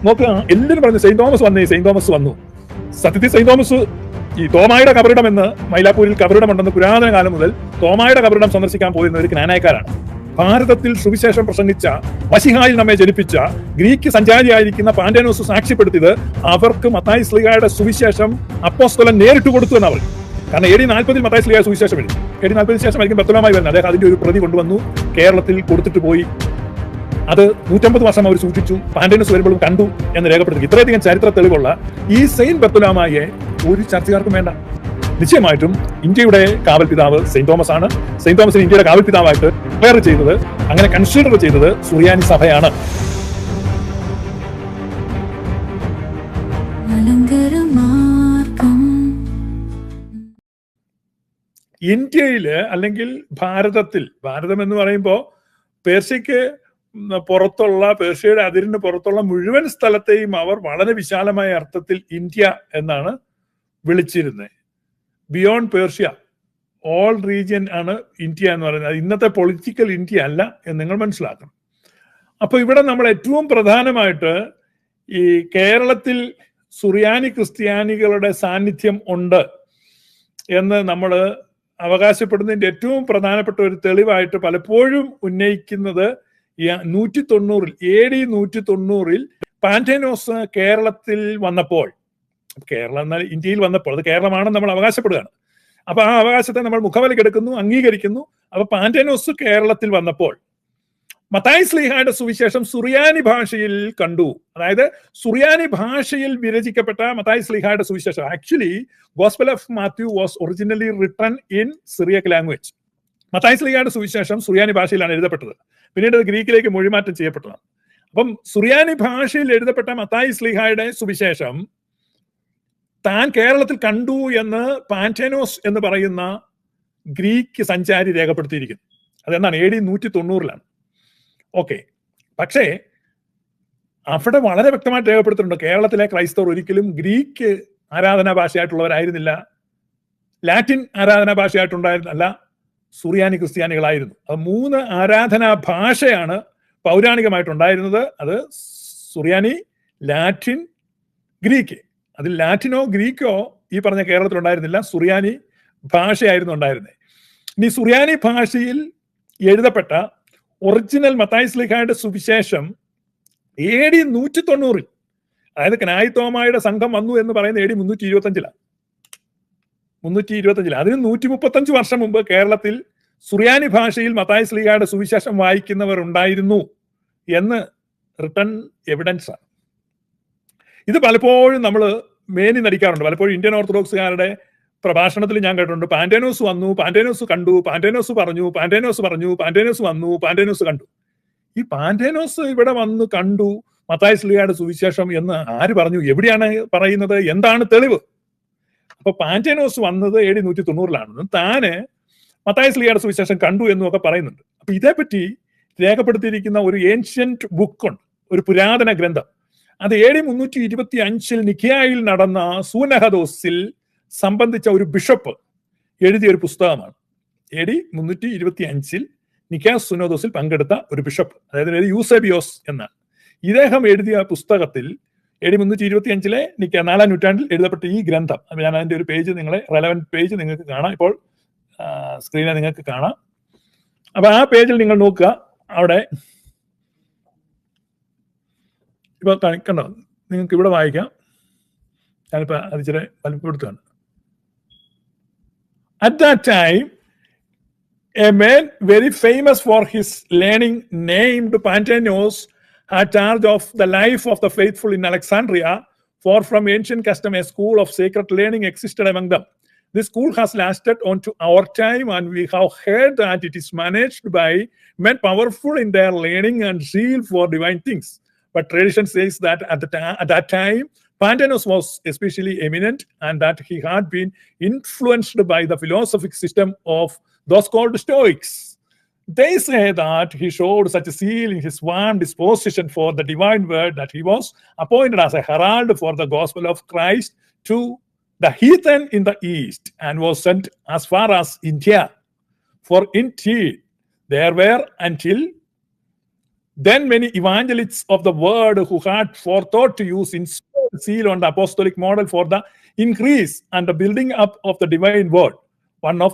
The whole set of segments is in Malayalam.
നോക്കുക, എല്ലാവരും പറഞ്ഞു സെയിന്റ് തോമസ് വന്നു. സത്യത്തിൽ സെയിന്റ് തോമസ് ഈ തോമായുടെ കബറിടം എന്ന് മൈലാപ്പൂരിൽ കബറിടമുണ്ടെന്ന് പുരാതന കാലം മുതൽ തോമായുടെ കബറിടം സന്ദർശിക്കാൻ പോയിരുന്ന ഒരു ജ്ഞാനായക്കാരാണ്. ഭാരതത്തിൽ സുവിശേഷം പ്രസംഗിച്ച, മശിഹായിൽ നമ്മെ ജനിപ്പിച്ച ഗ്രീക്ക് സഞ്ചാരിയായിരിക്കുന്ന പാന്റേനോസ് സാക്ഷ്യപ്പെടുത്തിയത് അവർക്ക് മത്തായി ശ്ലീഹായുടെ സുവിശേഷം അപ്പോസ്തലൻ നേരിട്ട് കൊടുത്തു എന്നവർ. കാരണം AD 40 മത്തായി ശ്ലീഹ സുവിശേഷം എഴുതി. AD 40 ശേഷമായിരിക്കും ബർത്തലോമായി വരുന്നത്. അദ്ദേഹം അതിന്റെ ഒരു പ്രതി കൊണ്ടുവന്നു കേരളത്തിൽ കൊടുത്തിട്ട് പോയി. അത് 150 വർഷം അവർ സൂക്ഷിച്ചു. പാന്റേനോസ് വരുമ്പോഴും കണ്ടു എന്ന് രേഖപ്പെടുത്തി. ഇത്രയധികം ചരിത്ര തെളിവുള്ള ഈ സെയിന്റ് ബർത്തലോമായെ ഒരു ചർച്ചക്കാർക്കും വേണ്ട. നിശ്ചയമായിട്ടും ഇന്ത്യയുടെ കാവൽ പിതാവ് സെയിന്റ് തോമസ് ആണ്. സെയിന്റ് തോമസിന് ഇന്ത്യയുടെ കാവൽ പിതാവായിട്ട് ഡിക്ലെയർ ചെയ്തത്, അങ്ങനെ കൺസിഡർ ചെയ്തത് സുറിയാനി സഭയാണ്. ഇന്ത്യയില് അല്ലെങ്കിൽ ഭാരതം എന്ന് പറയുമ്പോൾ പേർഷ്യക്ക് പുറത്തുള്ള, പേർഷ്യയുടെ അതിരിന് പുറത്തുള്ള മുഴുവൻ സ്ഥലത്തെയും അവർ വളരെ വിശാലമായ അർത്ഥത്തിൽ ഇന്ത്യ എന്നാണ് വിളിച്ചിരുന്നത്. ബിയോണ്ട് പേർഷ്യ, ഓൾ റീജിയൻ ആണ് ഇന്ത്യ എന്ന് പറയുന്നത്. ഇന്നത്തെ പൊളിറ്റിക്കൽ ഇന്ത്യ അല്ല എന്ന് നിങ്ങൾ മനസ്സിലാക്കണം. അപ്പൊ ഇവിടെ നമ്മൾ ഏറ്റവും പ്രധാനമായിട്ട് ഈ കേരളത്തിൽ സുറിയാനി ക്രിസ്ത്യാനികളുടെ സാന്നിധ്യം ഉണ്ട് എന്ന് നമ്മൾ അവകാശപ്പെടുന്നതിന്റെ ഏറ്റവും പ്രധാനപ്പെട്ട ഒരു തെളിവായിട്ട് പലപ്പോഴും ഉന്നയിക്കുന്നത് 190 AD 190 പാന്റേനോസ് കേരളത്തിൽ വന്നപ്പോൾ, കേരളം എന്നാൽ ഇന്ത്യയിൽ വന്നപ്പോൾ, അത് കേരളമാണെന്ന് നമ്മൾ അവകാശപ്പെടുകയാണ്. അപ്പൊ ആ അവകാശത്തെ നമ്മൾ മുഖവിലക്കെടുക്കുന്നു, അംഗീകരിക്കുന്നു. അപ്പൊ പാന്റേനോസ് കേരളത്തിൽ വന്നപ്പോൾ മത്തായി ശ്ലീഹായുടെ സുവിശേഷം സുറിയാനി ഭാഷയിൽ കണ്ടു. അതായത് സുറിയാനി ഭാഷയിൽ വിരചിക്കപ്പെട്ട മത്തായി ശ്ലീഹായുടെ സുവിശേഷം, actually gospel of Matthew was originally written in Syriac language. Mathai ശ്ലീഹായുടെ സുവിശേഷം സുറിയാനി ഭാഷയിലാണ് എഴുതപ്പെട്ടത്. പിന്നീട് അത് ഗ്രീക്കിലേക്ക് മൊഴിമാറ്റം ചെയ്യപ്പെട്ടതാണ്. അപ്പം സുറിയാനി ഭാഷയിൽ എഴുതപ്പെട്ട മത്തായി ശ്ലീഹായുടെ സുവിശേഷം താൻ കേരളത്തിൽ കണ്ടു എന്ന് പാന്റേനോസ് എന്ന് പറയുന്ന ഗ്രീക്ക് സഞ്ചാരി രേഖപ്പെടുത്തിയിരിക്കുന്നു. അതെന്നാണ് AD 190 ഓക്കെ. പക്ഷേ അവിടെ വളരെ വ്യക്തമായിട്ട് രേഖപ്പെടുത്തിയിട്ടുണ്ട്, കേരളത്തിലെ ക്രൈസ്തവർ ഒരിക്കലും ഗ്രീക്ക് ആരാധനാ ഭാഷയായിട്ടുള്ളവരായിരുന്നില്ല, ലാറ്റിൻ ആരാധനാ ഭാഷയായിട്ടുണ്ടായിരുന്നല്ല, സുറിയാനി ക്രിസ്ത്യാനികളായിരുന്നു. അത് 3 ആരാധനാ ഭാഷയാണ് പൗരാണികമായിട്ടുണ്ടായിരുന്നത്. അത് സുറിയാനി, ലാറ്റിൻ, ഗ്രീക്ക്. അതിൽ ലാറ്റിനോ ഗ്രീക്കോ ഈ പറഞ്ഞ കേരളത്തിൽ ഉണ്ടായിരുന്നില്ല, സുറിയാനി ഭാഷയായിരുന്നു ഉണ്ടായിരുന്നത്. ഇനി സുറിയാനി ഭാഷയിൽ എഴുതപ്പെട്ട ഒറിജിനൽ മത്തായി ശ്ലീഹായുടെ സുവിശേഷം AD 190, അതായത് കനായി തോമായുടെ സംഘം വന്നു എന്ന് പറയുന്നത് AD 325. അതിന് 135 വർഷം മുമ്പ് കേരളത്തിൽ സുറിയാനി ഭാഷയിൽ മത്തായി ശ്ലീഹായുടെ സുവിശേഷം വായിക്കുന്നവർ ഉണ്ടായിരുന്നു എന്ന് റിട്ടൺ എവിഡൻസ് ആണ്. ഇത് പലപ്പോഴും നമ്മൾ മേനി നടിക്കാറുണ്ട്. പലപ്പോഴും ഇന്ത്യൻ ഓർത്തഡോക്സുകാരുടെ പ്രഭാഷണത്തിൽ ഞാൻ കേട്ടിട്ടുണ്ട്, പാന്റേനോസ് വന്നു, പാന്റേനോസ് കണ്ടു, പാന്റേനോസ് പറഞ്ഞു, പാന്റേനോസ് വന്നു, പാന്റേനോസ് കണ്ടു. ഈ പാന്റേനോസ് ഇവിടെ വന്ന് കണ്ടു മത്തായി ശ്ലീഹായുടെ സുവിശേഷം എന്ന് ആര് പറഞ്ഞു? എവിടെയാണ് പറയുന്നത്? എന്താണ് തെളിവ്? അപ്പൊ പാന്റേനോസ് വന്നത് AD 190 താന് മത്തായി ശ്ലീഹായുടെ സുവിശേഷം കണ്ടു എന്നും ഒക്കെ പറയുന്നുണ്ട്. അപ്പൊ ഇതേപ്പറ്റി രേഖപ്പെടുത്തിയിരിക്കുന്ന ഒരു ഏൻഷ്യന്റ് ബുക്കുണ്ട്, ഒരു പുരാതന ഗ്രന്ഥം. അത് AD 325 നിഖ്യായിൽ നടന്ന സൂനഹദോസിൽ സംബന്ധിച്ച ഒരു ബിഷപ്പ് എഴുതിയ ഒരു പുസ്തകമാണ്. AD 325 നിഖ്യാ സുനോദോസിൽ പങ്കെടുത്ത ഒരു ബിഷപ്പ്, അതായത് യൂസേബിയോസ് എന്നാണ്. ഇദ്ദേഹം എഴുതിയ പുസ്തകത്തിൽ AD 325 നിഖ്യാ 4-ാം നൂറ്റാണ്ടിൽ എഴുതപ്പെട്ട ഈ ഗ്രന്ഥം, ഞാൻ അതിന്റെ ഒരു പേജ് റെലവന്റ് പേജ് നിങ്ങൾക്ക് കാണാം, ഇപ്പോൾ സ്ക്രീനിൽ നിങ്ങൾക്ക് കാണാം. അപ്പൊ ആ പേജിൽ നിങ്ങൾ നോക്കുക, അവിടെ ഇപ്പൊ കണ്ടോ, നിങ്ങൾക്ക് ഇവിടെ വായിക്കാം. ഞാനിപ്പോ അത് ഇച്ചിരി വലുപ്പപ്പെടുത്തുകയാണ്. At that time, a man very famous for his learning named Pantaenos had charge of the life of the faithful in Alexandria, for from ancient custom a school of sacred learning existed among them. This school has lasted on to our time, and we have heard that it is managed by men powerful in their learning and zeal for divine things. But tradition says that at that time, Pantaenos was especially eminent, and that he had been influenced by the philosophic system of those called Stoics. They say that he showed such a zeal in his warm disposition for the divine word that he was appointed as a herald for the gospel of Christ to the heathen in the east, and was sent as far as India. For indeed there were until Then many evangelists of the word who had forethought to use installed seal on the apostolic model for the increase and the building up of the divine word. One of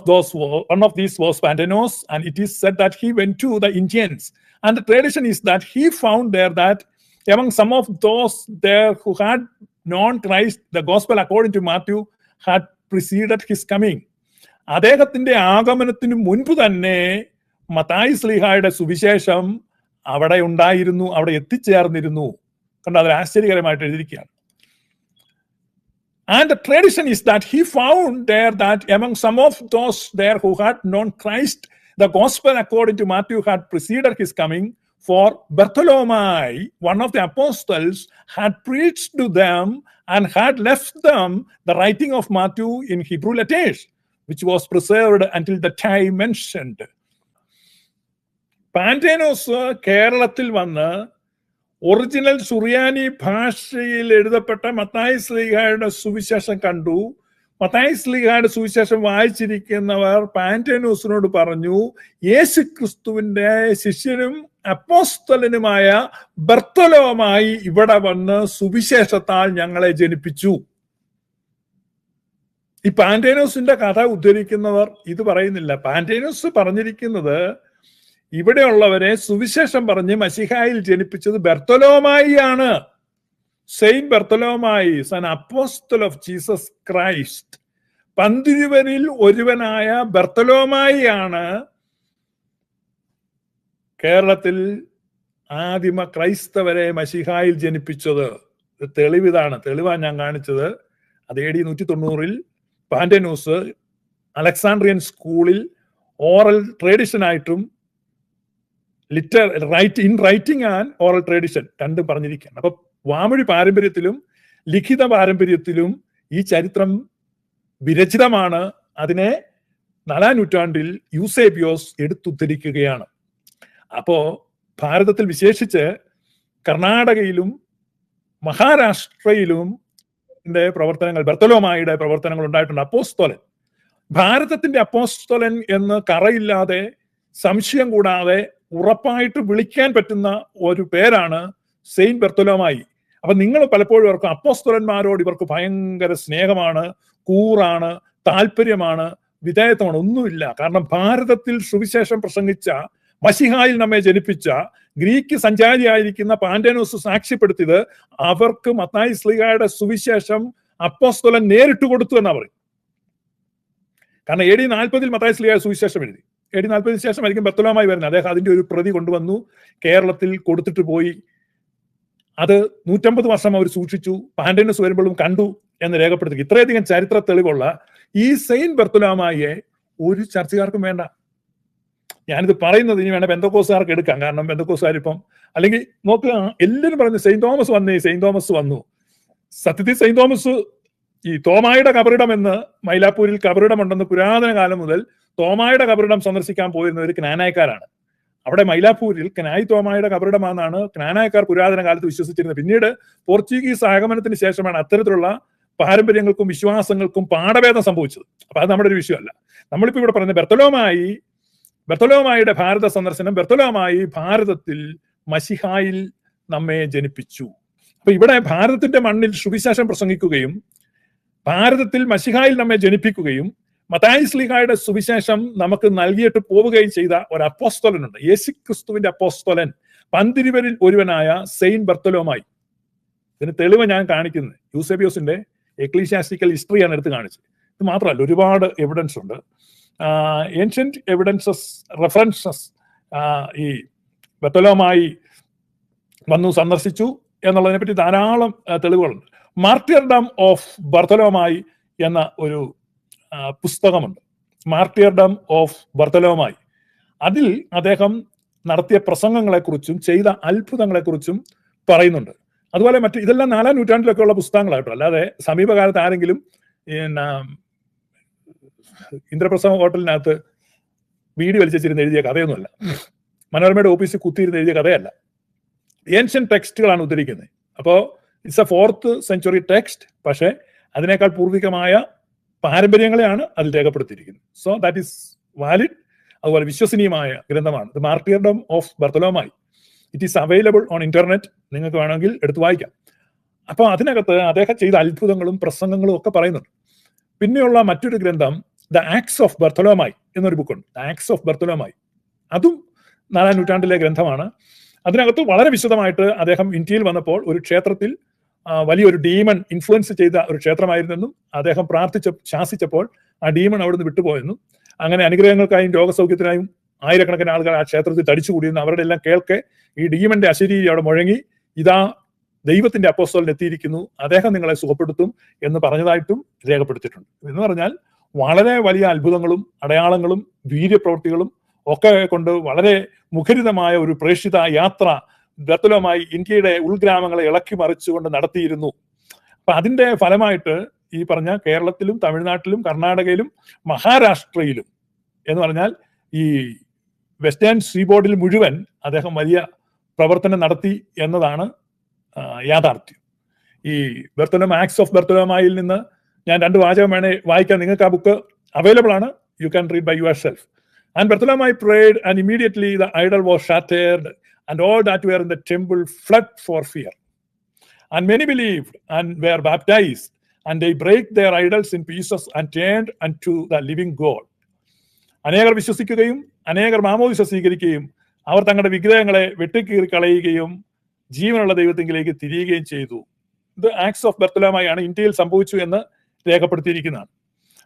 these was Pantanos, and it is said that he went to the Indians. And the tradition is that he found there that among some of those there who had known Christ, the gospel according to Matthew had preceded his coming. അദ്ദേഹത്തിന്റെ ആഗമനത്തിന് മുൻപ് തന്നെ മത്തായി ശ്ലീഹായുടെ സുവിശേഷം അവിടെ ഉണ്ടായിരുന്നു, അവിടെ എത്തിച്ചേർന്നിരുന്നു. കണ്ടോ, അതിൽ ആശ്ചര്യകരമായിട്ട് എഴുതിയിരിക്കുകയാണ്. And the tradition is that he found there that among some of those there who had known Christ, the gospel according to Matthew had preceded his coming. For Bartholomew, one of the apostles, had preached to them and had left them the writing of Matthew in Hebrew letters, which was preserved until the time mentioned. പാന്റേനോസ് കേരളത്തിൽ വന്ന് ഒറിജിനൽ സുറിയാനി ഭാഷയിൽ എഴുതപ്പെട്ട മത്തായി ശ്ലീഹായുടെ സുവിശേഷം കണ്ടു. മത്തായി ശ്ലീഹായുടെ സുവിശേഷം വായിച്ചിരിക്കുന്നവർ പാന്റേനോസിനോട് പറഞ്ഞു, യേശു ക്രിസ്തുവിന്റെ ശിഷ്യനും അപ്പോസ്തലനുമായ ബർത്തലോമായി ഇവിടെ വന്ന് സുവിശേഷത്താൽ ഞങ്ങളെ ജനിപ്പിച്ചു. ഈ പാന്റേനോസിന്റെ കഥ ഉദ്ധരിക്കുന്നവർ ഇത് പറയുന്നില്ല. പാന്റേനോസ് പറഞ്ഞിരിക്കുന്നത് ഇവിടെയുള്ളവരെ സുവിശേഷം പറഞ്ഞ് മശിഹായിൽ ജനിപ്പിച്ചത് ബർത്തലോമായി ആണ്. Saint Bartholomai, son apostle of Jesus Christ, 12 ഒരുവനായ ബർത്തലോമായി ആണ് കേരളത്തിൽ ആദിമ ക്രൈസ്തവരെ മശിഹായിൽ ജനിപ്പിച്ചത്. തെളിവാണ് ഞാൻ കാണിച്ചത്. അത് AD 190 പാന്റേനോസ് അലക്സാണ്ട്രിയൻ സ്കൂളിൽ ഓറൽ ട്രഡീഷൻ ആയിട്ടും in writing and oral tradition രണ്ടും പറഞ്ഞിരിക്കുകയാണ്. അപ്പൊ വാമൊഴി പാരമ്പര്യത്തിലും ലിഖിത പാരമ്പര്യത്തിലും ഈ ചരിത്രം വിരചിതമാണ്. അതിനെ 4-ാം നൂറ്റാണ്ടിൽ യൂസേബിയോസ് എടുത്തുദ്ധരിക്കുകയാണ്. അപ്പോ ഭാരതത്തിൽ വിശേഷിച്ച് കർണാടകയിലും മഹാരാഷ്ട്രയിലും പ്രവർത്തനങ്ങൾ, ബർത്തലോമായുടെ പ്രവർത്തനങ്ങൾ ഉണ്ടായിട്ടുണ്ട്. അപ്പോസ്തലൻ, ഭാരതത്തിന്റെ അപ്പോസ്തലൻ എന്ന് കറയില്ലാതെ സംശയം കൂടാതെ ഉറപ്പായിട്ട് വിളിക്കാൻ പറ്റുന്ന ഒരു പേരാണ് സെയിന്റ് ബർത്തലോമായി. അപ്പൊ നിങ്ങൾ പലപ്പോഴും ഓർക്കും അപ്പോസ്തലന്മാരോട് ഇവർക്ക് ഭയങ്കര സ്നേഹമാണ്, കൂറാണ്, താല്പര്യമാണ്, വിധേയത്വമാണ്. ഒന്നുമില്ല. കാരണം ഭാരതത്തിൽ സുവിശേഷം പ്രസംഗിച്ച, മശിഹായിൽ നമ്മെ ജനിപ്പിച്ച ഗ്രീക്ക് സഞ്ചാരിയായിരിക്കുന്ന പാന്റേനോസ് സാക്ഷ്യപ്പെടുത്തിയത് അവർക്ക് മത്തായി ശ്ലീഹായുടെ സുവിശേഷം അപ്പോസ്തലൻ നേരിട്ട് കൊടുത്തു എന്നാ പറയും. കാരണം AD 40 മത്തായി ശ്ലീഹായ സുവിശേഷം എഴുതി. AD 40 ശേഷമായിരിക്കും ബർത്തലോമായി വരുന്നത്. അദ്ദേഹം അതിന്റെ ഒരു പ്രതി കൊണ്ടുവന്നു കേരളത്തിൽ കൊടുത്തിട്ട് പോയി. അത് 150 വർഷം അവർ സൂക്ഷിച്ചു. പാന്റേനോസ് വരുമ്പോഴും കണ്ടു എന്ന് രേഖപ്പെടുത്തി. ഇത്രയധികം ചരിത്ര തെളിവുള്ള ഈ സെയിന്റ് ബർത്തലോമായിയെ ഒരു ചർച്ചക്കാർക്കും വേണ്ട. ഞാനിത് പറയുന്നത് ഇനി വേണം പെന്തക്കോസുകാർക്ക് എടുക്കാം. കാരണം പെന്തക്കോസുകാർ ഇപ്പം അല്ലെങ്കിൽ നോക്കുക, എല്ലാവരും പറഞ്ഞു സെയിന്റ് തോമസ് വന്നു. സത്യത്തിൽ സെയിന്റ് തോമസ് ഈ തോമായുടെ കബറിടം എന്ന് മൈലാപ്പൂരിൽ കബറിടമുണ്ടെന്ന് പുരാതന കാലം മുതൽ തോമായുടെ കബറിടം സന്ദർശിക്കാൻ പോയിരുന്ന ഒരു ക്നാനായക്കാരാണ്. അവിടെ മൈലാപ്പൂരിൽ ക്നായ് തോമായുടെ കബറിടമാണെന്നാണ് ക്നാനായക്കാർ പുരാതന കാലത്ത് വിശ്വസിച്ചിരുന്നത്. പിന്നീട് പോർച്ചുഗീസ് ആഗമനത്തിന് ശേഷമാണ് അത്തരത്തിലുള്ള പാരമ്പര്യങ്ങൾക്കും വിശ്വാസങ്ങൾക്കും പാഠഭേദം സംഭവിച്ചത്. അപ്പൊ അത് നമ്മുടെ ഒരു വിഷയമല്ല. നമ്മളിപ്പോ ഇവിടെ പറയുന്നത് ബർത്തലോമായുടെ ഭാരത സന്ദർശനം, ബർത്തലോമായി ഭാരതത്തിൽ മശിഹായിൽ നമ്മെ ജനിപ്പിച്ചു. അപ്പൊ ഇവിടെ ഭാരതത്തിന്റെ മണ്ണിൽ സുവിശേഷം പ്രസംഗിക്കുകയും ഭാരതത്തിൽ മശിഹായിൽ നമ്മെ ജനിപ്പിക്കുകയും മത്തായി ശ്ലീഹായുടെ സുവിശേഷം നമുക്ക് നൽകിയിട്ട് പോവുകയും ചെയ്ത ഒരു അപ്പോസ്തലനുണ്ട്. യേശുക്രിസ്തുവിന്റെ അപ്പോസ്തലൻ, 12 ഒരുവനായ സെയിന്റ് ബർത്തലോമായി. ഇതിന് തെളിവ് ഞാൻ കാണിക്കുന്നത് യൂസേബിയോസിന്റെ എക്ലീഷ്യാസ്റ്റിക്കൽ ഹിസ്റ്ററിയാണ് എടുത്ത് കാണിച്ചത്. ഇത് മാത്രമല്ല, ഒരുപാട് എവിഡൻസ് ഉണ്ട്. ഏൻഷ്യന്റ് എവിഡൻസസ്, റെഫറൻസസ് ഈ ബർത്തലോമായി വന്നു സന്ദർശിച്ചു എന്നുള്ളതിനെ പറ്റി ധാരാളം തെളിവുകളുണ്ട്. മാർട്ടിയർഡം ഓഫ് ബർത്തലോമായി എന്ന ഒരു പുസ്തകമുണ്ട്. Martyrdom of ബർത്തലോമായി. അതിൽ അദ്ദേഹം നടത്തിയ പ്രസംഗങ്ങളെക്കുറിച്ചും ചെയ്ത അത്ഭുതങ്ങളെക്കുറിച്ചും പറയുന്നുണ്ട്. അതുപോലെ ഇതെല്ലാം 4-ാം നൂറ്റാണ്ടിലൊക്കെ ഉള്ള പുസ്തകങ്ങളായിട്ടോ, അല്ലാതെ സമീപകാലത്ത് ആരെങ്കിലും ഇന്ദ്രപ്രസവ ഹോട്ടലിനകത്ത് വീഡിയോ വലിച്ചിരുന്ന് എഴുതിയ കഥയൊന്നുമല്ല. മനോരമയുടെ ഓഫീസിൽ കുത്തിയിരുന്ന് എഴുതിയ കഥയല്ല. ഏൻഷ്യൻ ടെക്സ്റ്റുകളാണ് ഉദ്ധരിക്കുന്നത്. അപ്പോൾ it's A 4th century text. പക്ഷേ അതിനേക്കാൾ പൂർവികമായ പാരമ്പര്യങ്ങളെയാണ് അതിൽ രേഖപ്പെടുത്തിയിരിക്കുന്നത്. So that is valid. അതുപോലെ വിശ്വസനീയമായ ഗ്രന്ഥമാണ് the martyrdom of Bartholomai. It is available on internet, നിങ്ങൾക്ക് വേണമെങ്കിൽ എടുത്ത് വായിക്കാം. അപ്പോൾ അതിനകത്ത് അദ്ദേഹം ചെയ്ത അത്ഭുതങ്ങളും പ്രസംഗങ്ങളും ഒക്കെ പറയുന്നുണ്ട്. പിന്നെയുള്ള മറ്റൊരു ഗ്രന്ഥം ദ ആക്ട്സ് ഓഫ് ബർത്തലോമായി എന്നൊരു ബുക്കുണ്ട്. ദ ആക്ട്സ് ഓഫ് ബർത്തലോമായി, അതും 4-ാം നൂറ്റാണ്ടിലെ ഗ്രന്ഥമാണ്. അതിനകത്ത് വളരെ വിശദമായിട്ട് അദ്ദേഹം ഇന്ത്യയിൽ വന്നപ്പോൾ ഒരു ക്ഷേത്രത്തിൽ വലിയൊരു ഡീമൺ ഇൻഫ്ലുവൻസ് ചെയ്ത ഒരു ക്ഷേത്രമായിരുന്നെന്നും അദ്ദേഹം ശാസിച്ചപ്പോൾ ആ ഡീമൺ അവിടുന്ന് വിട്ടുപോയെന്നും അങ്ങനെ അനുഗ്രഹങ്ങൾക്കായും രോഗസൗഖ്യത്തിനായും ആയിരക്കണക്കിന് ആളുകൾ ആ ക്ഷേത്രത്തിൽ തടിച്ചുകൂടിയെന്ന് അവരുടെ എല്ലാം കേൾക്കെ ഈ ഡീമന്റെ അശരീരി അവിടെ മുഴങ്ങി, ഇതാ ദൈവത്തിന്റെ അപ്പോസ്തലൻ എത്തിയിരിക്കുന്നു, അദ്ദേഹം നിങ്ങളെ സുഖപ്പെടുത്തും എന്ന് പറഞ്ഞതായിട്ടും രേഖപ്പെടുത്തിയിട്ടുണ്ട്. എന്ന് പറഞ്ഞാൽ വളരെ വലിയ അത്ഭുതങ്ങളും അടയാളങ്ങളും വീര്യപ്രവൃത്തികളും ഒക്കെ കൊണ്ട് വളരെ മുഖരിതമായ ഒരു പ്രേക്ഷിത യാത്ര ബർത്തലോമായി ഇന്ത്യയുടെ ഉൾഗ്രാമങ്ങളെ ഇളക്കി മറിച്ചുകൊണ്ട് നടത്തിയിരുന്നു. അപ്പൊ അതിന്റെ ഫലമായിട്ട് ഈ പറഞ്ഞ കേരളത്തിലും തമിഴ്നാട്ടിലും കർണാടകയിലും മഹാരാഷ്ട്രയിലും എന്ന് പറഞ്ഞാൽ ഈ വെസ്റ്റേൺ സീബോർഡിൽ മുഴുവൻ അദ്ദേഹം വലിയ പ്രവർത്തനം നടത്തി എന്നതാണ് യാഥാർത്ഥ്യം. ഈ ആക്ട്സ് ഓഫ് ബർത്തലോമായിൽ നിന്ന് ഞാൻ 2 വാചകം വേണേ വായിക്കാൻ. നിങ്ങൾക്ക് ആ ബുക്ക് അവൈലബിൾ ആണ്. യു ക്യാൻ റീഡ് ബൈ യുവർ സെൽഫ്. And Bartholomew prayed, and immediately the idol was shattered, and all that were in the temple fled for fear. And many believed and were baptized, and they brake their idols in pieces and turned unto the living God. അനേകർ വിശ്വസിക്കുകയും അനേകർ മാമോദിസ സ്വീകരിക്കുകയും അവർ തങ്ങളുടെ വിഗ്രഹങ്ങളെ വെട്ടിക്കീറി കളയുകയും ജീവനുള്ള ദൈവത്തിലേക്ക് തിരിയുകയും ചെയ്തു. ഇത് ആക്ട്സ് ഓഫ് ബർത്തലോമായി ആണ് ഇന്ത്യയിൽ സംഭവിച്ചു എന്ന് രേഖപ്പെടുത്തിയിരിക്കുന്നതാണ്.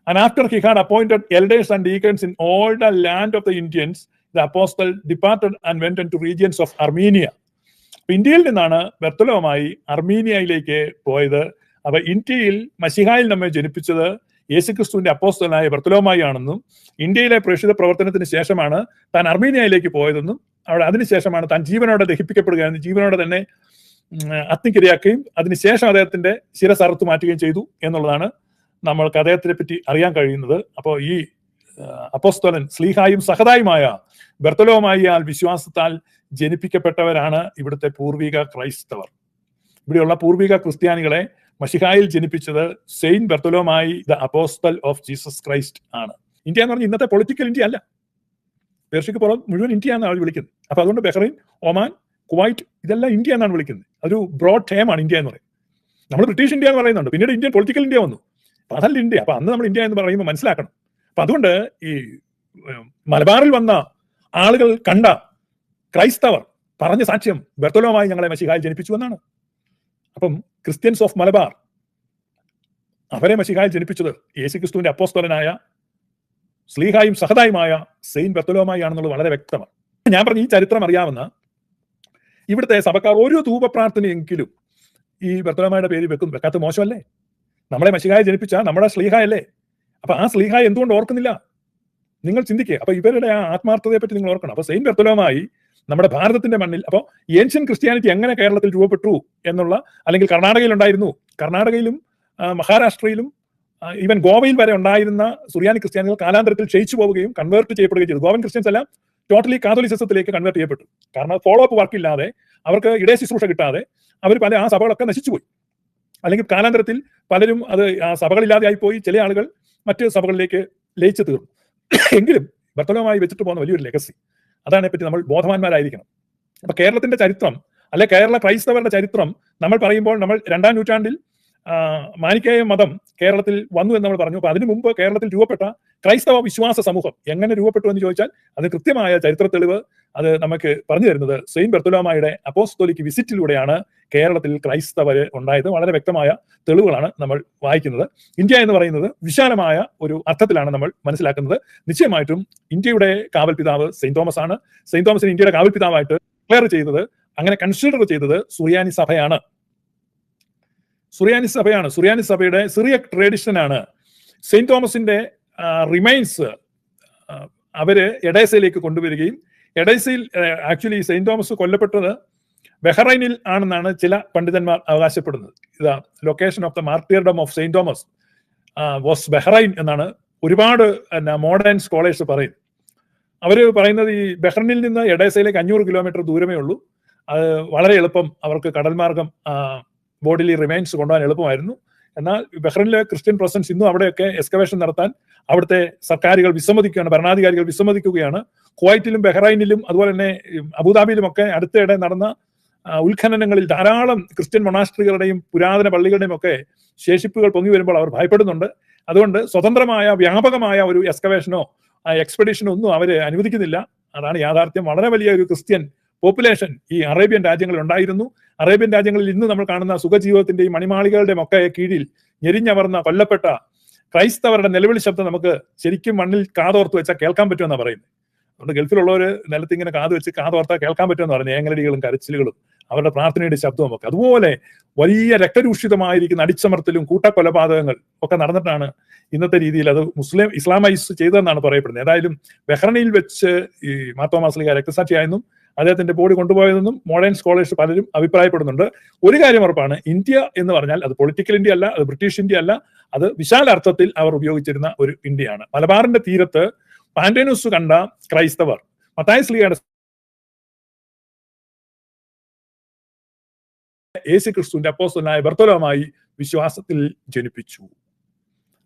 And after he had appointed elders and deacons in all the land of the Indians, the apostle departed and went into regions of Armenia. ഇന്ത്യയിൽ നിന്നാണ് ബർത്തലോമായി അർമീനിയയിലേക്ക് പോയത്. അപ്പൊ ഇന്ത്യയിൽ മശിഹായിൽ നമ്മെ ജനിപ്പിച്ചത് യേശുക്രിസ്തുവിന്റെ അപ്പോസ്തലനായ ബർത്തലോമായി ആണെന്നും ഇന്ത്യയിലെ പ്രേക്ഷിത പ്രവർത്തനത്തിന് ശേഷമാണ് താൻ അർമീനിയയിലേക്ക് പോയതെന്നും അവിടെ അതിനുശേഷമാണ് താൻ ജീവനോടെ ദഹിപ്പിക്കപ്പെടുകയെന്നും ജീവനോടെ തന്നെ അഗ്നിക്കിരയാക്കുകയും അതിനുശേഷം അദ്ദേഹത്തിന്റെ ശിരസ് അറുത്തു മാറ്റുകയും ചെയ്തു എന്നുള്ളതാണ് നമ്മൾക്ക് അദ്ദേഹത്തിനെ പറ്റി അറിയാൻ കഴിയുന്നത്. അപ്പോൾ ഈ അപ്പോസ്തലൻ സ്ലീഹായും സഹതായുമായ ബർത്തലോമായിയാൽ വിശ്വാസത്താൽ ജനിപ്പിക്കപ്പെട്ടവരാണ് ഇവിടുത്തെ പൂർവിക ക്രൈസ്തവർ. ഇവിടെയുള്ള പൂർവിക ക്രിസ്ത്യാനികളെ മശിഹായിൽ ജനിപ്പിച്ചത് saint Bartholomai the apostle of Jesus Christ ആണ്. ഇന്ത്യ എന്ന് പറഞ്ഞാൽ ഇന്നത്തെ പൊളിറ്റിക്കൽ ഇന്ത്യ അല്ല, പേർഷ്യക്ക് പുറം മുഴുവൻ ഇന്ത്യ എന്നാണ് അവർ വിളിക്കുന്നത്. അപ്പൊ അതുകൊണ്ട് ബഹ്റൈൻ, ഒമാൻ, കുവൈറ്റ് ഇതെല്ലാം ഇന്ത്യ എന്നാണ് വിളിക്കുന്നത്. അതൊരു ബ്രോഡ് ടേമാണ് ഇന്ത്യ എന്ന് പറയുന്നത്. നമ്മൾ ബ്രിട്ടീഷ് ഇന്ത്യ എന്ന് പറയുന്നുണ്ട്, പിന്നീട് ഇന്ത്യൻ പൊളിറ്റിക്കൽ ഇന്ത്യ വന്നു. അപ്പൊ അതല്ല ഇന്ത്യ. അപ്പൊ അന്ന് നമ്മൾ ഇന്ത്യ എന്ന് പറയുമ്പോൾ മനസ്സിലാക്കണം. അപ്പൊ അതുകൊണ്ട് ഈ മലബാറിൽ വന്ന ആളുകൾ കണ്ട ക്രൈസ്തവർ പറഞ്ഞ സാക്ഷ്യം ബർത്തലോമായി ഞങ്ങളെ മശിഹായിൽ ജനിപ്പിച്ചു എന്നാണ്. അപ്പം ക്രിസ്ത്യൻസ് ഓഫ് മലബാർ അവരെ മശിഹായിൽ ജനിപ്പിച്ചത് യേശുക്രിസ്തുവിന്റെ അപ്പോസ്തലനായ സ്ലീഹായും സഹതായുമായ സെയിന്റ് ബർത്തലോമായി ആണെന്നുള്ളത് വളരെ വ്യക്തമാണ്. ഞാൻ പറഞ്ഞ ഈ ചരിത്രം അറിയാവുന്ന ഇവിടുത്തെ സഭക്കാർ ഒരു ധൂപപ്രാർത്ഥനയെങ്കിലും ഈ ബർത്തലോമായുടെ പേര് വെക്കാത്ത മോശമല്ലേ? നമ്മളെ മശിഹായെ ജനിപ്പിച്ച നമ്മുടെ സ്ലീഹായല്ലേ? അപ്പൊ ആ സ്ലീഹായ എന്തുകൊണ്ട് ഓർക്കുന്നില്ല? നിങ്ങൾ ചിന്തിക്കുക. അപ്പൊ ഇവരുടെ ആ ആത്മാർത്ഥതയെ പറ്റി നിങ്ങൾ ഓർക്കണം. അപ്പൊ സെയിന്റ് ബർത്തലോമായി നമ്മുടെ ഭാരതത്തിന്റെ മണ്ണിൽ, അപ്പോൾ ഏൻഷ്യൻ ക്രിസ്ത്യാനിറ്റി എങ്ങനെ കേരളത്തിൽ രൂപപ്പെട്ടു എന്നുള്ള, അല്ലെങ്കിൽ കർണാടകയിൽ ഉണ്ടായിരുന്നു, കർണാടകയിലും മഹാരാഷ്ട്രയിലും ഈവൻ ഗോവയിൽ വരെ ഉണ്ടായിരുന്ന സുറിയാനി ക്രിസ്ത്യാനികൾ കാലാന്തരത്തിൽ ക്ഷയിച്ചു പോവുകയും കൺവേർട്ട് ചെയ്യപ്പെടുകയും ചെയ്തു. ഗോവൻ ക്രിസ്ത്യൻസ് എല്ലാം ടോട്ടലി കാതോലിസത്തിലേക്ക് കൺവേർട്ട് ചെയ്യപ്പെട്ടു. കാരണം ഫോളോ അപ്പ് വർക്ക് ഇല്ലാതെ, അവർക്ക് ഇടയ ശുശ്രൂഷ കിട്ടാതെ അവർ പല ആ സഭകളൊക്കെ നശിച്ചുപോയി. അല്ലെങ്കിൽ കാലാന്തരത്തിൽ പലരും അത് ആ സഭകളില്ലാതെ ആയിപ്പോയി. ചില ആളുകൾ മറ്റ് സഭകളിലേക്ക് ലയിച്ചു തീർന്നു. എങ്കിലും ബർത്തലോമായി വെച്ചിട്ട് പോകുന്ന വലിയൊരു ലെഗസി, അതാണ് പറ്റി നമ്മൾ ബോധവാന്മാരായിരിക്കണം. അപ്പൊ കേരളത്തിന്റെ ചരിത്രം, അല്ലെ കേരള ക്രൈസ്തവരുടെ ചരിത്രം നമ്മൾ പറയുമ്പോൾ, നമ്മൾ 2-ാം നൂറ്റാണ്ടിൽ മാനിക്കേയ മതം കേരളത്തിൽ വന്നു എന്ന് നമ്മൾ പറഞ്ഞു. അപ്പൊ അതിനു മുമ്പ് കേരളത്തിൽ രൂപപ്പെട്ട ക്രൈസ്തവ വിശ്വാസ സമൂഹം എങ്ങനെ രൂപപ്പെട്ടു എന്ന് ചോദിച്ചാൽ അത് കൃത്യമായ ചരിത്ര തെളിവ് അത് നമുക്ക് പറഞ്ഞു തരുന്നത് സെയിന്റ് ബർത്തലോമായുടെ അപ്പോസ്തോലിക് വിസിറ്റിലൂടെയാണ് കേരളത്തിൽ ക്രൈസ്തവര് ഉണ്ടായത്. വളരെ വ്യക്തമായ തെളിവുകളാണ് നമ്മൾ വായിക്കുന്നത്. ഇന്ത്യ എന്ന് പറയുന്നത് വിശാലമായ ഒരു അർത്ഥത്തിലാണ് നമ്മൾ മനസ്സിലാക്കുന്നത്. നിശ്ചയമായിട്ടും ഇന്ത്യയുടെ കാവൽ പിതാവ് സെയിന്റ് തോമസ് ആണ്. സെയിന്റ് തോമസിന് ഇന്ത്യയുടെ കാവൽ പിതാവായിട്ട് ഡിക്ലെയർ ചെയ്തത്, അങ്ങനെ കൺസിഡർ ചെയ്തത് സുറിയാനി സഭയാണ്. സുറിയാനി സഭയുടെ സിറിയക് ട്രഡീഷനാണ്. സെയിന്റ് തോമസിന്റെ റിമൈൻസ് അവര് എഡേസയിലേക്ക് കൊണ്ടുവരികയും, എഡേസയിൽ ആക്ച്വലി സെയിന്റ് തോമസ് കൊല്ലപ്പെട്ടത് ബഹ്റൈനിൽ ആണെന്നാണ് ചില പണ്ഡിതന്മാർ അവകാശപ്പെടുന്നത്. ഇതാ location of the martyrdom of saint Thomas was Bahrain എന്നാണ് ഒരുപാട് മോഡേൺ സ്കോളേഴ്സ് പറയുന്നത്. അവര് പറയുന്നത് ഈ ബഹ്റൈനിൽ നിന്ന് എഡേസയിലേക്ക് 500 കിലോമീറ്റർ ദൂരമേ ഉള്ളൂ. അത് വളരെ എളുപ്പം അവർക്ക് കടൽ മാർഗം ബോഡിലി റിമൈൻസ് കൊണ്ടുപോകാൻ എളുപ്പമായിരുന്നു. എന്നാൽ ബഹ്റൈനിലെ ക്രിസ്ത്യൻ പ്രസൻസ് ഇന്നും അവിടെയൊക്കെ എക്സ്കവേഷൻ നടത്താൻ അവിടുത്തെ സർക്കാരുകൾ വിസമ്മതിക്കുകയാണ്, ഭരണാധികാരികൾ വിസമ്മതിക്കുകയാണ്. കുവൈറ്റിലും ബഹ്റൈനിലും അതുപോലെ തന്നെ അബുദാബിയിലും ഒക്കെ അടുത്തിടെ നടന്ന ഉത്ഖനനങ്ങളിൽ ധാരാളം ക്രിസ്ത്യൻ മൊണാസ്ട്രികളുടെയും പുരാതന പള്ളികളുടെയും ഒക്കെ ശേഷിപ്പുകൾ പൊങ്ങി വരുമ്പോൾ അവർ ഭയപ്പെടുന്നുണ്ട്. അതുകൊണ്ട് സ്വതന്ത്രമായ വ്യാപകമായ ഒരു എക്സ്കവേഷനോ എക്സ്പെഡിഷനോ ഒന്നും അവര് അനുവദിക്കുന്നില്ല. അതാണ് യാഥാർത്ഥ്യം. വളരെ വലിയ ഒരു ക്രിസ്ത്യൻ പോപ്പുലേഷൻ ഈ അറേബ്യൻ രാജ്യങ്ങളിൽ ഉണ്ടായിരുന്നു. അറേബ്യൻ രാജ്യങ്ങളിൽ ഇന്ന് നമ്മൾ കാണുന്ന സുഖജീവിതത്തിന്റെയും മണിമാളികളുടെയും ഒക്കെ കീഴിൽ ഞെരിഞ്ഞമർന്ന കൊല്ലപ്പെട്ട ക്രൈസ്തവരുടെ നിലവിളി ശബ്ദം നമുക്ക് ശരിക്കും മണ്ണിൽ കാതോർത്ത് വെച്ചാൽ കേൾക്കാൻ പറ്റുമെന്നാണ് പറയുന്നത്. അതുകൊണ്ട് ഗൾഫിലുള്ളവർ നിലത്ത് ഇങ്ങനെ കാത് വെച്ച് കാതോർത്താൽ കേൾക്കാൻ പറ്റുമെന്ന് പറഞ്ഞു, ഏങ്ങലടികളും കരച്ചിലുകളും അവരുടെ പ്രാർത്ഥനയുടെ ശബ്ദവും ഒക്കെ. അതുപോലെ വലിയ രക്തരൂഷിതമായിരിക്കുന്ന അടിച്ചമർത്തലും കൂട്ടക്കൊലപാതകങ്ങൾ ഒക്കെ നടന്നിട്ടാണ് ഇന്നത്തെ രീതിയിൽ അത് ഇസ്ലാമൈസ് ചെയ്തതെന്നാണ് പറയപ്പെടുന്നത്. ഏതായാലും ബഹ്റൈനിൽ വെച്ച് ഈ മാർത്തോമാ ശ്ലീഹ രക്തസാക്ഷിയായെന്നും അദ്ദേഹത്തിന്റെ ബോഡി കൊണ്ടുപോയതെന്നും മോഡേൺ സ്കോളേഴ്സ് പലരും അഭിപ്രായപ്പെടുന്നുണ്ട്. ഒരു കാര്യം ഉറപ്പാണ്, ഇന്ത്യ എന്ന് പറഞ്ഞാൽ അത് പൊളിറ്റിക്കൽ ഇന്ത്യ അല്ല, അത് ബ്രിട്ടീഷ് ഇന്ത്യ അല്ല, അത് വിശാല അർത്ഥത്തിൽ അവർ ഉപയോഗിച്ചിരുന്ന ഒരു ഇന്ത്യയാണ്. മലബാറിന്റെ തീരത്ത് പാന്റേനൂസ് കണ്ട ക്രൈസ്തവർ മത്തായി ശ്ലീഹയുടെ യേശു ക്രിസ്തുവിന്റെ അപ്പോസ്തലനായ ബർത്തലോമായി വിശ്വാസത്തിൽ ജനിപ്പിച്ചു.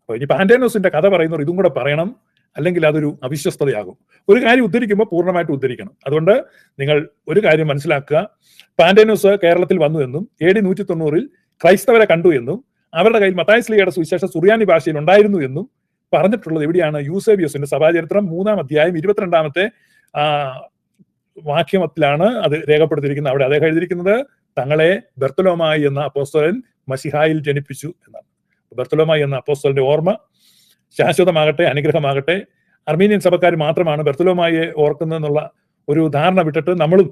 അപ്പൊ ഇനി പാന്റേനോസിന്റെ കഥ പറയുന്നവർ ഇതും കൂടെ പറയണം, അല്ലെങ്കിൽ അതൊരു അവിശ്വസ്തതയാകും. ഒരു കാര്യം ഉദ്ധരിക്കുമ്പോൾ പൂർണ്ണമായിട്ട് ഉദ്ധരിക്കണം. അതുകൊണ്ട് നിങ്ങൾ ഒരു കാര്യം മനസ്സിലാക്കുക, പാന്റേനോസ് കേരളത്തിൽ വന്നു എന്നും AD 190 ക്രൈസ്തവരെ കണ്ടു എന്നും അവരുടെ കയ്യിൽ മത്തായി ശ്ലീഹയുടെ സുവിശേഷം സുറിയാനി ഭാഷയിൽ ഉണ്ടായിരുന്നു എന്നും പറഞ്ഞിട്ടുള്ളത് എവിടെയാണ്? യൂസേബിയോസിന്റെ സഭാചരിത്രം 3-ാം അധ്യായം 22-ാമത്തെ വാക്യമത്തിലാണ് അത് രേഖപ്പെടുത്തിയിരിക്കുന്നത്. അവിടെ അദ്ദേഹം എഴുതിയിരിക്കുന്നത് തങ്ങളെ ബർത്തലോമായി എന്ന അപ്പോസ്തലൻ മശിഹായിൽ ജനിപ്പിച്ചു എന്നാണ്. ബർത്തലോമായി എന്ന അപ്പോസ്തലന്റെ ഓർമ്മ ശാശ്വതമാകട്ടെ, അനുഗ്രഹമാകട്ടെ. അർമീനിയൻ സഭക്കാർ മാത്രമാണ് ബർത്തലോമായെ ഓർക്കുന്നതെന്നുള്ള ഒരു ധാരണ വിട്ടിട്ട് നമ്മളും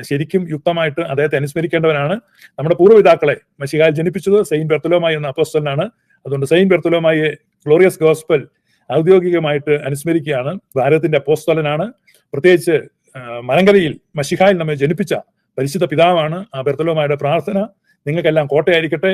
ശരിക്കും യുക്തമായിട്ട് അദ്ദേഹത്തെ അനുസ്മരിക്കേണ്ടവരാണ്. നമ്മുടെ പൂർവ്വപിതാക്കളെ മശിഹായിൽ ജനിപ്പിച്ചത് സെയിന്റ് ബർത്തലോമായി എന്ന അപ്പോസ്തലനാണ്. അതുകൊണ്ട് സെയിന്റ് ബർത്തലോമായെ ഗ്ലോറിയസ് ഗോസ്പൽ ഔദ്യോഗികമായിട്ട് അനുസ്മരിക്കുകയാണ്. ഭാരതത്തിന്റെ അപ്പോസ്തലനാണ്. പ്രത്യേകിച്ച് മലങ്കരയിൽ മശിഹായിൽ നമ്മെ ജനിപ്പിച്ച പരിശുദ്ധ പിതാവാണ്. ആ ബർത്തലോമായുടെ പ്രാർത്ഥന നിങ്ങൾക്കെല്ലാം കോട്ടയായിരിക്കട്ടെ.